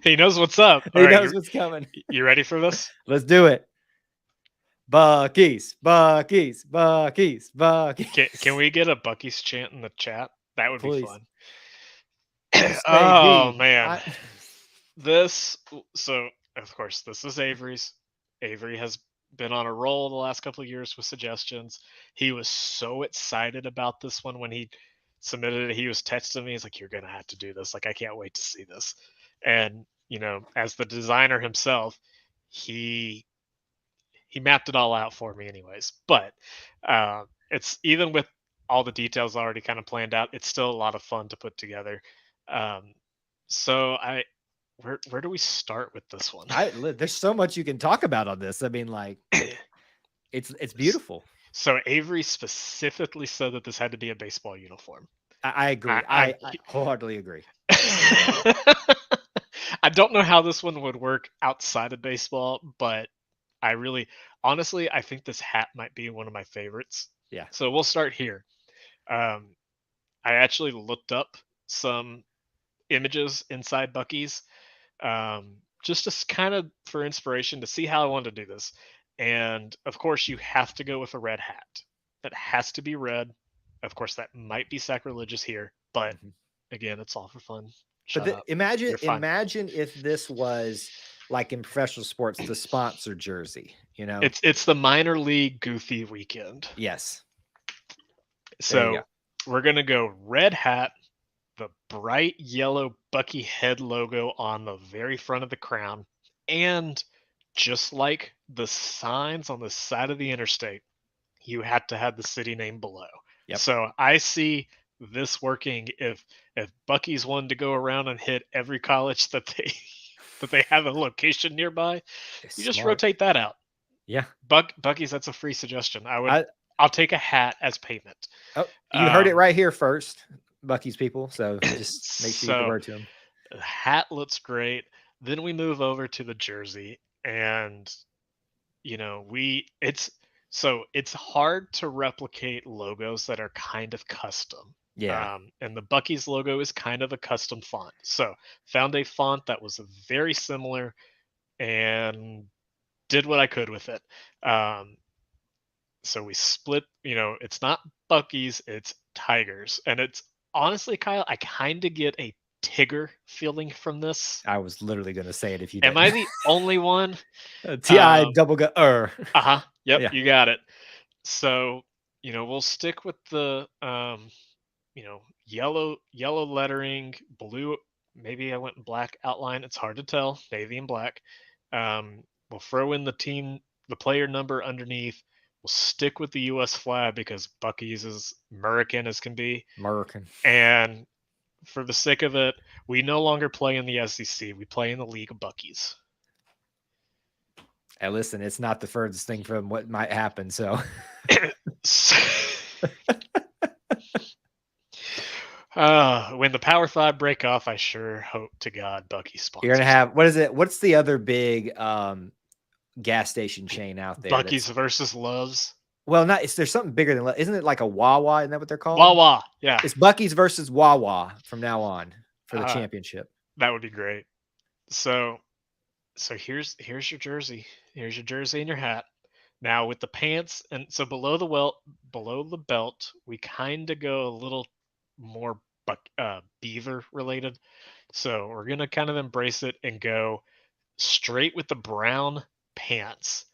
B: He knows what's up. All
A: He
B: right,
A: knows what's coming.
B: you ready for this?
A: Let's do it. Bucky's, Bucky's, Bucky's,
B: Can
A: Bucky's.
B: we get a Bucky's chant in the chat? That would be
A: Please.
B: fun. Oh
A: SAB.
B: man, this so of course this is Avery's. Avery has been on a roll the last couple of years with suggestions. He was so excited about this one when he submitted it. He was texting me. He's like, "You're gonna have to do this. Like, I can't wait to see this." And as the designer himself, he he mapped it all out for me, anyways. But it's even with all the details already kind of planned out, it's still a lot of fun to put together. Um, so I where do we start with this one?
A: There's so much you can talk about on this. I mean, like, it's beautiful.
B: So Avery specifically said that this had to be a baseball uniform.
A: I agree.
B: I'm
A: I wholeheartedly agree.
B: I don't know how this one would work outside of baseball, but I really, honestly, I think this hat might be one of my favorites.
A: Yeah.
B: So we'll start here. Um, I actually looked up some images inside Bucky's, just to kind of for inspiration to see how I wanted to do this. And of course, you have to go with a red hat. That has to be red. Of course, that might be sacrilegious here, but
A: Mhm.
B: again, it's all for fun.
A: But
B: Shut up.
A: imagine
B: You're fine.
A: imagine if this was like in professional sports, the sponsor jersey, you know?
B: It's the minor league goofy weekend.
A: Yes. There you go.
B: So we're gonna go red hat, the bright yellow Bucky head logo on the very front of the crown, and just like the signs on the side of the interstate, you had to have the city name below.
A: Yep.
B: So I see this working if Bucky's wanted to go around and hit every college that they that they have a location nearby,
A: It's
B: you just
A: smart.
B: rotate that out.
A: Yeah.
B: Bucky's, that's a free suggestion.
A: I
B: I'll take a hat as payment.
A: Oh, you heard it
B: Um,
A: right here first, Bucky's people. So just make sure you get
B: so
A: word to them.
B: the hat looks great. Then we move over to the jersey, and we it's hard to replicate logos that are kind of custom.
A: Yeah.
B: And the Bucky's logo is kind of a custom font. So found a font that was very similar and did what I could with it. Um, so we split, it's not Bucky's, it's Tigers. And it's honestly, Kyle, I kind of get a Tigger feeling from this.
A: I was literally going to say it if you
B: Am I
A: didn't.
B: the only one?
A: Ti double go.
B: Uh-huh. Yep,
A: Yeah.
B: you got it. So, we'll stick with the yellow lettering, blue, maybe I went black outline. It's hard to tell, navy and black. We'll throw in the player number underneath. We'll stick with the US flag because Bucky's is American as can be.
A: American.
B: And for the sake of it, we no longer play in the SEC. We play in the League of Bucky's.
A: Hey, listen, it's not the furthest thing from what might happen. So,
B: when the Power 5 break off, I sure hope to God Bucky sponsors.
A: you're gonna have what is it? What's the other big gas station chain out there?
B: Bucky's versus Love's.
A: Well, there's something bigger than, isn't it like a Wawa? Isn't that what they're called?
B: Wawa, yeah.
A: It's Bucky's versus Wawa from now on for the championship.
B: That would be great. So here's your jersey. Here's your jersey and your hat. Now with the pants, and so below the belt, we kind of go a little more beaver related. So we're gonna kind of embrace it and go straight with the brown pants.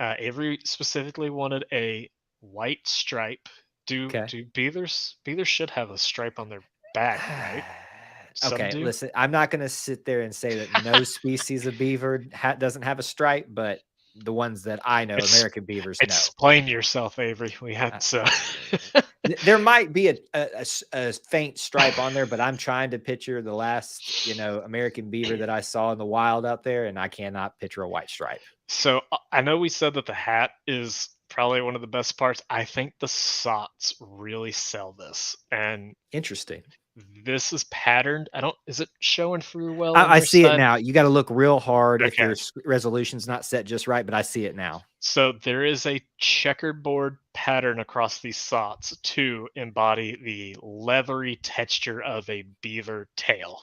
B: Avery specifically wanted a white stripe. Do beavers should have a stripe on their back, right?
A: Okay, listen, I'm not going to sit there and say that no species of beaver doesn't have a stripe, but the ones that I know, American beavers, no.
B: Explain yourself, Avery. We have so.
A: There might be a faint stripe on there, but I'm trying to picture the last, American beaver that I saw in the wild out there, and I cannot picture a white stripe.
B: So I know we said that the hat is probably one of the best parts. I think the socks really sell this. And
A: interesting.
B: This is patterned. Is it showing through well?
A: I see it now. You got to look real hard if your resolution's not set just right, but I see it now.
B: So there is a checkerboard pattern across these socks to embody the leathery texture of a beaver tail.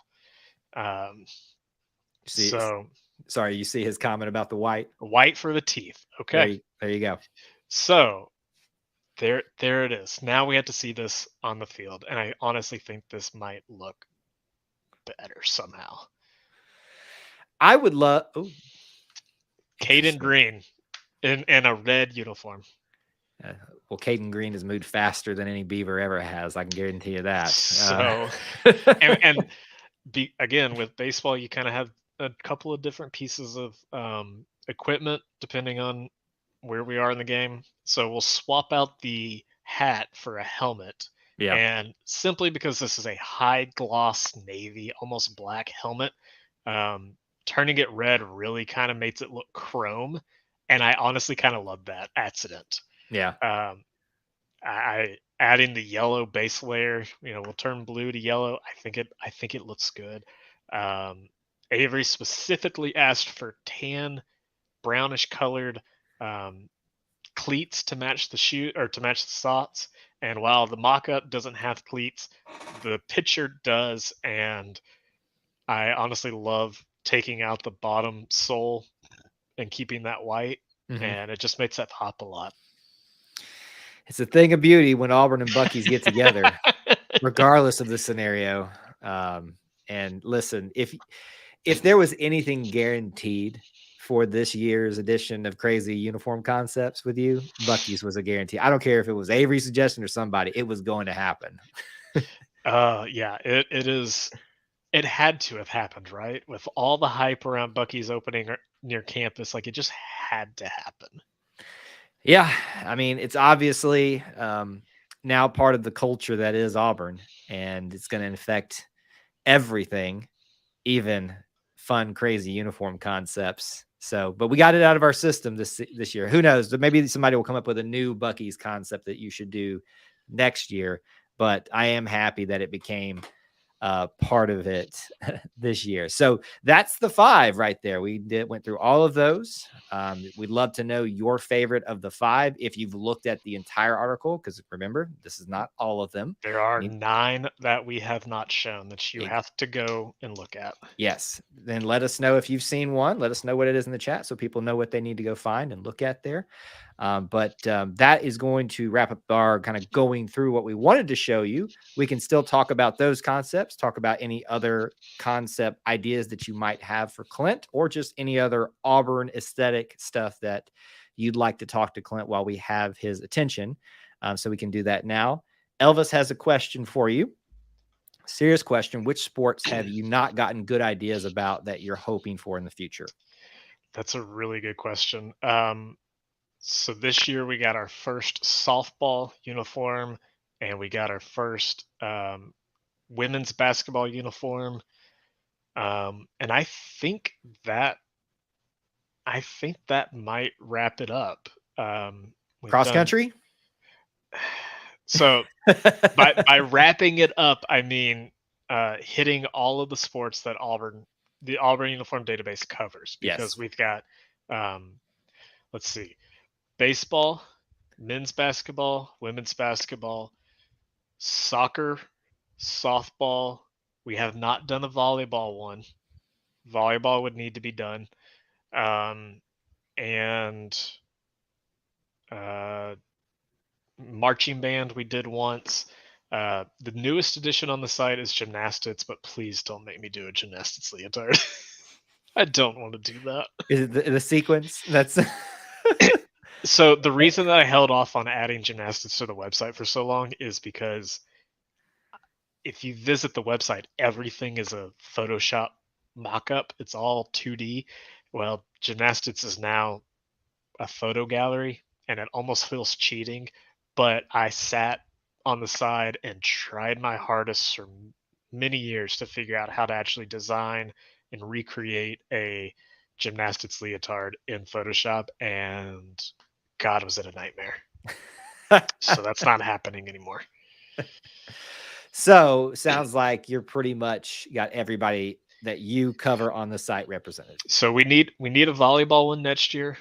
A: Sorry, you see his comment about the white?
B: White for the teeth. Okay.
A: There you go.
B: So there it is. Now we have to see this on the field, and I honestly think this might look better somehow.
A: I would love
B: Caden Green in a red uniform.
A: Well, Caden Green has moved faster than any beaver ever has. I can guarantee you that.
B: So, again, with baseball, you kind of have a couple of different pieces of equipment depending on where we are in the game. So we'll swap out the hat for a helmet.
A: Yeah.
B: And simply because this is a high gloss navy, almost black helmet, turning it red really kind of makes it look chrome. And I honestly kind of love that accident.
A: Yeah.
B: I adding the yellow base layer, we'll turn blue to yellow. I think it looks good. Avery specifically asked for tan, brownish colored cleats to match the shoe or to match the socks. And while the mock-up doesn't have cleats, the picture does. And I honestly love taking out the bottom sole and keeping that white. Mm-hmm. And it just makes that pop a lot.
A: It's a thing of beauty when Auburn and Bucky's get together, regardless of the scenario. And listen, if there was anything guaranteed for this year's edition of Crazy Uniform Concepts with you, Bucky's was a guarantee. I don't care if it was Avery's suggestion or somebody, it was going to happen.
B: Yeah, it is. It had to have happened, right? With all the hype around Bucky's opening near campus, like it just had to happen.
A: Yeah, I mean, it's obviously now part of the culture that is Auburn, and it's going to affect everything, even fun, crazy uniform concepts. So, but we got it out of our system this year. Who knows? Maybe somebody will come up with a new Bucky's concept that you should do next year. But I am happy that it became part of it this year. So that's the 5 right there. We went through all of those. We'd love to know your favorite of the 5 if you've looked at the entire article, because remember, this is not all of them.
B: There are 9 that we have not shown that you have to go and look at.
A: Yes. Then let us know if you've seen one. Let us know what it is in the chat so people know what they need to go find and look at there. But that is going to wrap up our kind of going through what we wanted to show you. We can still talk about those concepts, talk about any other concept ideas that you might have for Clint, or just any other Auburn aesthetic stuff that you'd like to talk to Clint while we have his attention. So we can do that now. Elvis has a question for you. Serious question. Which sports have you not gotten good ideas about that you're hoping for in the future?
B: That's a really good question. So this year we got our first softball uniform, and we got our first women's basketball uniform. And I think that might wrap it up.
A: Cross country?
B: So by wrapping it up, I mean hitting all of the sports that the Auburn Uniform Database covers, because
A: Yes.
B: we've got, let's see, baseball, men's basketball, women's basketball, soccer, softball. We have not done a volleyball one. Volleyball would need to be done. And marching band we did once. The newest addition on the site is gymnastics, but please don't make me do a gymnastics leotard. I don't want to do that.
A: Is it the sequence? That's
B: So the reason that I held off on adding gymnastics to the website for so long is because if you visit the website, everything is a Photoshop mock-up. It's all 2D. Well, gymnastics is now a photo gallery, and it almost feels cheating. But I sat on the side and tried my hardest for many years to figure out how to actually design and recreate a gymnastics leotard in Photoshop, and God, was it a nightmare. So that's not happening anymore.
A: So sounds like you're pretty much got everybody that you cover on the site represented.
B: So we need a volleyball one next year,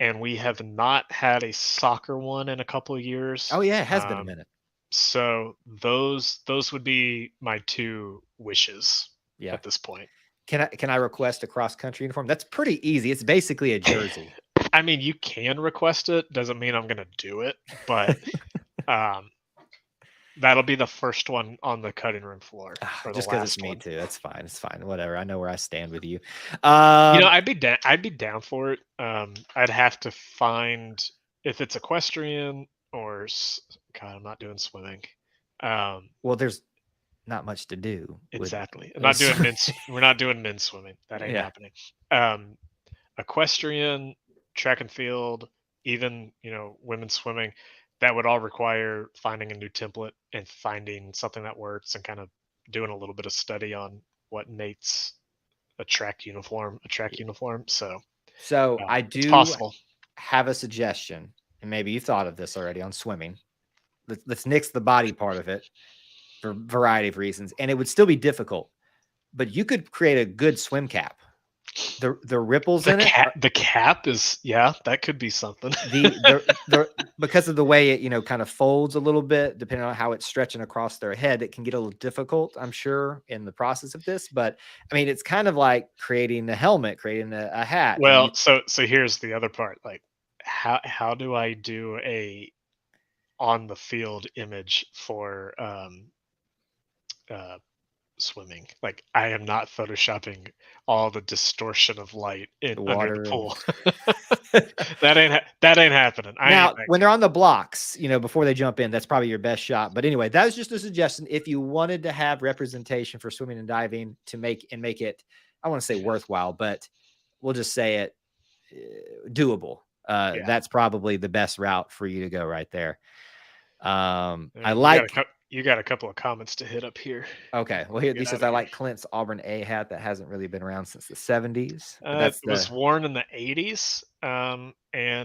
B: and we have not had a soccer one in a couple of years.
A: Oh yeah, it has been a minute.
B: So those would be my 2 wishes at this point.
A: Can I request a cross country uniform? That's pretty easy. It's basically a jersey.
B: I mean, you can request it. Doesn't mean I'm going to do it, but that'll be the first one on the cutting room floor.
A: Just because it's me too. That's fine. It's fine. Whatever. I know where I stand with you.
B: I'd be down for it. I'd have to find if it's equestrian or God. I'm not doing swimming.
A: Well, there's not much to do.
B: Exactly. I'm not doing men's. We're not doing men's swimming. That ain't happening. Equestrian, track and field, even women's swimming. That would all require finding a new template and finding something that works, and kind of doing a little bit of study on what makes a track uniform. So
A: I do have a suggestion, and maybe you thought of this already on swimming. Let's nix the body part of it for a variety of reasons, and it would still be difficult, but you could create a good swim cap. The ripples in it.
B: The cap is that could be something.
A: Because of the way it kind of folds a little bit, depending on how it's stretching across their head, it can get a little difficult, I'm sure, in the process of this. But I mean, it's kind of like creating a helmet, creating a hat.
B: Well, so here's the other part. Like, how do I do a on the field image for swimming? Like, I am not photoshopping all the distortion of light in under the pool. that ain't happening.
A: Now, when they're on the blocks, before they jump in, that's probably your best shot. But anyway, that was just a suggestion. If you wanted to have representation for swimming and diving to make it, I want to say worthwhile, but we'll just say it doable. That's probably the best route for you to go right there.
B: You got a couple of comments to hit up here.
A: Okay. Well, he says, I like Clint's Auburn A hat that hasn't really been around since the 70s.
B: It was worn in the 80s, and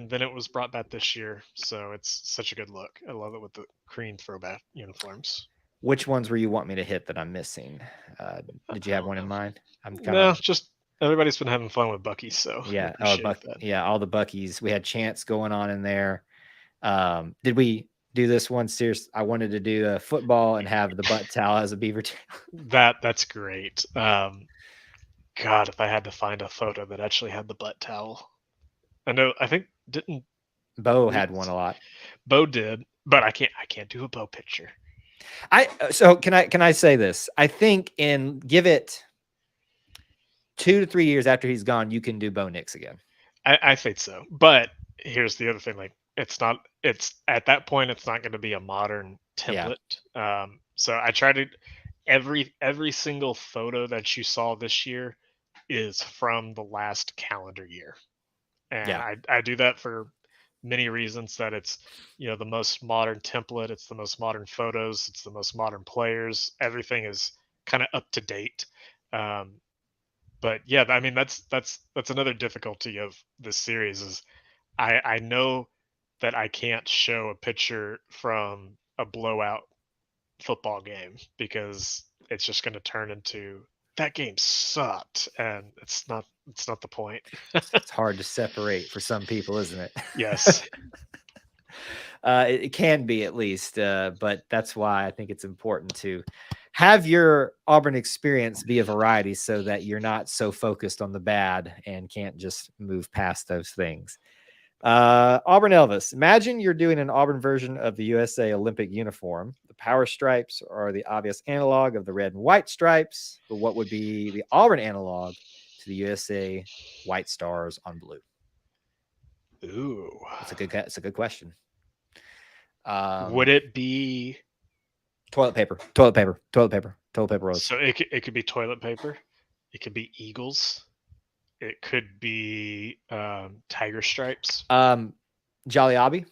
B: then it was brought back this year. So it's such a good look. I love it with the cream throwback uniforms.
A: Which ones were you want me to hit that I'm missing?
B: I
A: Did you have
B: don't
A: one in
B: know.
A: mind? I'm kind
B: No,
A: of
B: just everybody's been having fun with Bucky, so I
A: yeah. Oh,
B: appreciate that.
A: yeah. All the Buckies. We had chants going on in there. Did we do this one? Serious? I wanted to do a football and have the butt towel as a beaver tail.
B: That's great. God, if I had to find a photo that actually had the butt towel. I think didn't
A: Bo had one
B: Luke's
A: a lot.
B: Bo did, but I can't do a Bo picture.
A: So can I say this? I think give it 2 to 3 years after he's gone, you can do Bo Nix again.
B: I think so. But here's the other thing, like it's at that point it's not going to be a modern
A: Yeah.
B: template. So I try to every single photo that you saw this year is from the last calendar year. And
A: Yeah.
B: I do that for many reasons that it's the most modern template, it's the most modern photos, it's the most modern players, everything is kind of up to date. um, but yeah, I mean that's another difficulty of this series is I know that I can't show a picture from a blowout football game because it's just going to turn into that game sucked, and it's not the point.
A: It's hard to separate for some people, isn't it?
B: Yes.
A: It can be at least, but that's why I think it's important to have your Auburn experience be a variety so that you're not so focused on the bad and can't just move past those things. Auburn Elvis, imagine you're doing an Auburn version of the USA Olympic uniform. The power stripes are the obvious analog of the red and white stripes, but what would be the Auburn analog to the USA white stars on blue?
B: Ooh.
A: It's a good question.
B: Would it be
A: Toilet paper, toilet paper, toilet paper, toilet paper rolls.
B: so it could be toilet paper, it could be eagles, it could be tiger stripes.
A: Jolly Obby,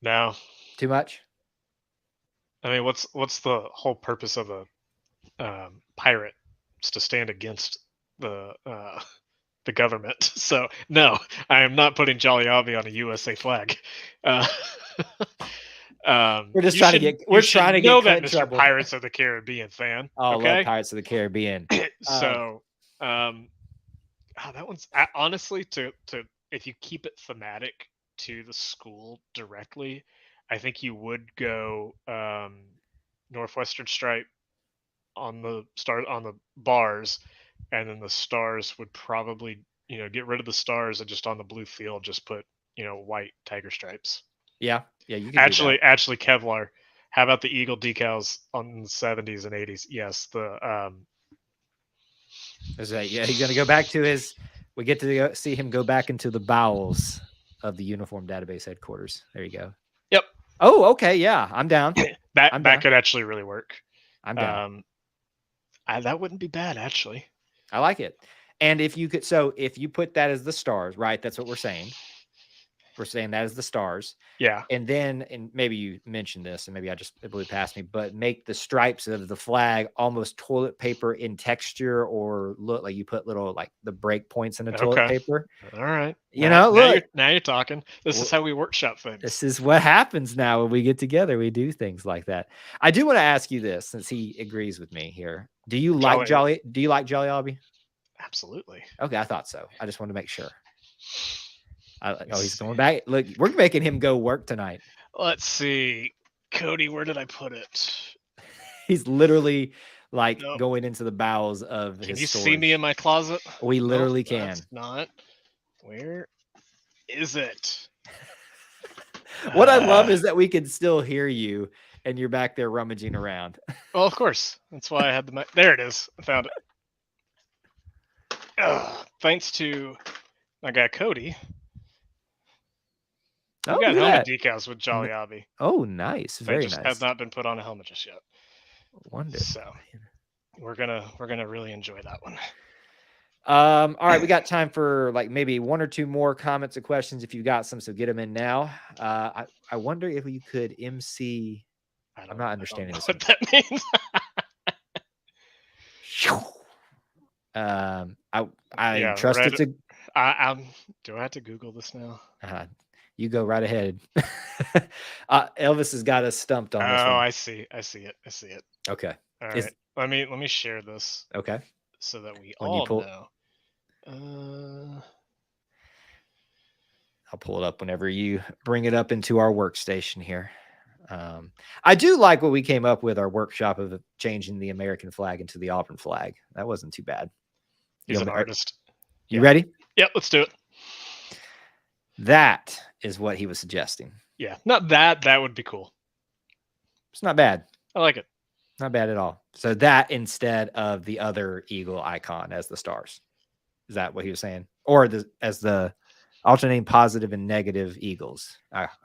B: Now,
A: too much?
B: I mean, what's the whole purpose of a pirate? It's to stand against the government. So no, I am not putting Jolly Avi on a USA flag. Uh,
A: We're just
B: you
A: trying to
B: should
A: get
B: you
A: we're
B: should
A: trying to get
B: know
A: cut
B: that,
A: in
B: Mr.
A: trouble.
B: Pirates of the Caribbean fan.
A: Oh, I love
B: Okay,
A: Pirates of the Caribbean.
B: so that one's honestly to if you keep it thematic to the school directly, I think you would go Northwestern stripe on the bars, and then the stars would probably get rid of the stars and just on the blue field just put white tiger stripes.
A: Yeah, you could do that.
B: Actually, Kevlar. How about the eagle decals on the 70s and 80s? Yes,
A: Yeah, he's gonna go back to his. We get to see him go back into the bowels of the Uniform Database headquarters. There you go.
B: yep.
A: Oh, okay, yeah, I'm down.
B: that
A: I'm
B: that
A: down.
B: could actually really work.
A: I'm down.
B: Um, that wouldn't be bad actually.
A: I like it. And if you put that as the stars, right? That's what we're saying. We're saying that as the stars.
B: Yeah.
A: And then, and maybe you mentioned this, and maybe it blew past me, but make the stripes of the flag almost toilet paper in texture, or look like you put little like the break points in the toilet
B: Okay.
A: paper.
B: All right.
A: Look,
B: Now you're talking. This is how we workshop things.
A: this is what happens now when we get together. We do things like that. I do want to ask you this, since he agrees with me here. Do you like Jolly? Do you like Jolly Obby?
B: Absolutely.
A: Okay, I thought so. I just wanted to make sure. He's going back. Look, we're making him go work tonight.
B: Let's see. Cody, where did I put it?
A: He's literally like going into the bowels of his storage.
B: Can you see me in my closet?
A: We literally can.
B: That's not. Where is it?
A: What I love is that we can still hear you and you're back there rummaging around.
B: Well, of course. That's why I had the mic. There it is. I found it. Thanks to my guy Cody. I've got helmet decals with Jolly Obby.
A: Oh, nice. Very nice.
B: They just have not been put on a helmet just yet.
A: Wonderful.
B: So we're gonna really enjoy that one.
A: All right, we got time for like maybe one or two more comments or questions if you got some, so get them in now. I wonder if you could MC. I'm not understanding this.
B: What that means.
A: I trust it's a.
B: Do I have to Google this now?
A: You go right ahead. Elvis has got us stumped on this
B: Oh,
A: one.
B: I see. I see it. I see it.
A: Okay.
B: All
A: Is
B: right. Let me share this
A: okay.
B: so that we
A: When you
B: all
A: pull,
B: know. Uh,
A: I'll pull it up whenever you bring it up into our workstation here. I do like what we came up with, our workshop of changing the American flag into the Auburn flag. That wasn't too bad.
B: he's an artist.
A: You
B: Yeah.
A: ready?
B: Yeah. Let's do it.
A: That is what he was suggesting.
B: Yeah. Not that. That would be cool.
A: It's not bad.
B: I like it.
A: Not bad at all. So that instead of the other eagle icon as the stars. Is that what he was saying? Or as the alternating positive and negative eagles.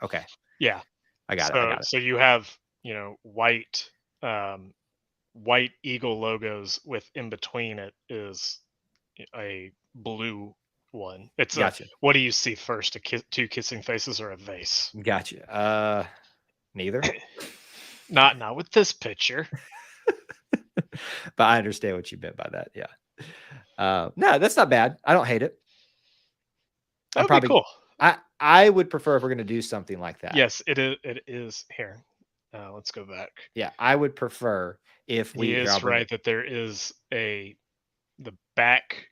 A: Okay.
B: Yeah.
A: I got it. I got it.
B: So you have white white eagle logos with in between it is a blue one. It's a
A: Gotcha.
B: what do you see first? Two kissing faces or a vase?
A: Gotcha. Neither.
B: Not with this picture.
A: But I understand what you meant by that. Yeah. No, that's not bad. I don't hate it.
B: That would be cool.
A: I would prefer if we're going to do something like that.
B: Yes, it is. It is here. Let's go back.
A: Yeah, I would prefer if we.
B: He is right that there is the back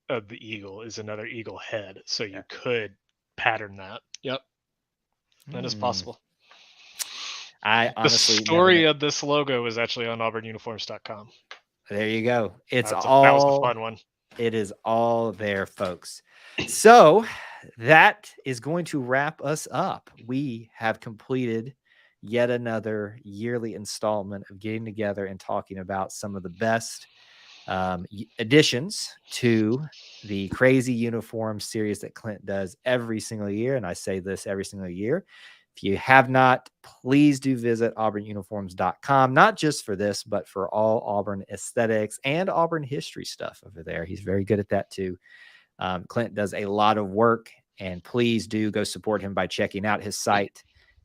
B: of the eagle is another eagle head, so you could pattern that. Yep, that is possible.
A: I honestly,
B: the story of this logo is actually on auburnuniforms.com.
A: There you go. That
B: was a fun one.
A: It is all there, folks. So that is going to wrap us up. We have completed yet another yearly installment of getting together and talking about some of the best additions to the crazy uniform series that Clint does every single year. And I say this every single year. If you have not, please do visit auburnuniforms.com, not just for this, but for all Auburn aesthetics and Auburn history stuff over there. He's very good at that too. Clint does a lot of work, and please do go support him by checking out his site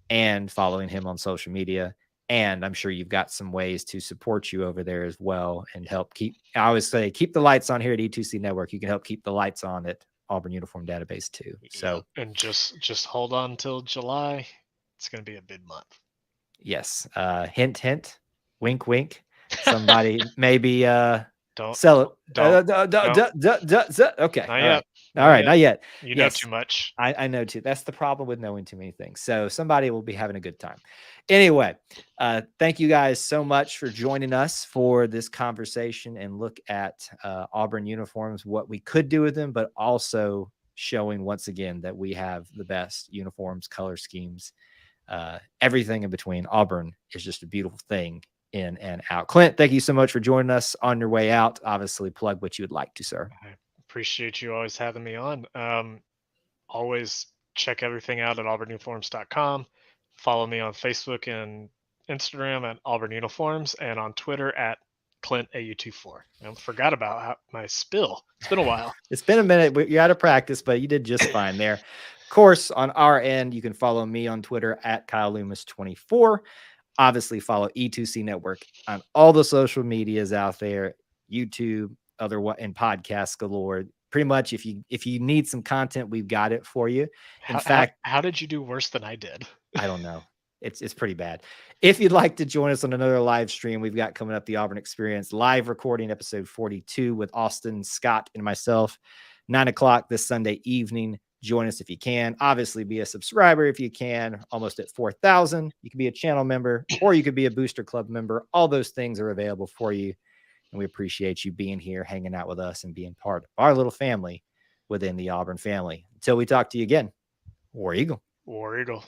A: and following him on social media. And I'm sure you've got some ways to support you over there as well and help I always say, keep the lights on here at E2C Network. You can help keep the lights on at Auburn Uniform Database too. So,
B: and just hold on till July. It's going to be a big month.
A: Yes. Hint, hint, wink, wink. Somebody maybe
B: don't
A: sell it.
B: Don't.
A: Okay.
B: Not yet.
A: All right. Not yet.
B: You know too much.
A: I know too. That's the problem with knowing too many things. So somebody will be having a good time. Anyway, thank you guys so much for joining us for this conversation and look at Auburn uniforms, what we could do with them, but also showing once again that we have the best uniforms, color schemes, everything in between. Auburn is just a beautiful thing in and out. Clint, thank you so much for joining us on your way out. Obviously, plug what you would like to, sir.
B: I appreciate you always having me on. Always check everything out at auburnuniforms.com. Follow me on Facebook and Instagram at Auburn Uniforms, and on Twitter at ClintAU24. I forgot about my spill. It's been a while.
A: It's been a minute. You're out of practice, but you did just fine there. Of course, on our end, you can follow me on Twitter at Kyle Loomis24. Obviously, follow E2C Network on all the social medias out there, YouTube, and podcasts galore. Pretty much, if you need some content, we've got it for you. In fact,
B: how did you do worse than I did?
A: I don't know. It's pretty bad. If you'd like to join us on another live stream, we've got coming up the Auburn Experience live recording episode 42 with Austin, Scott, and myself, 9:00 this Sunday evening. Join us if you can. Obviously, be a subscriber if you can. Almost at 4,000. You can be a channel member, or you could be a Booster Club member. All those things are available for you. And we appreciate you being here, hanging out with us, and being part of our little family within the Auburn family. Until we talk to you again, War Eagle.
B: War Eagle.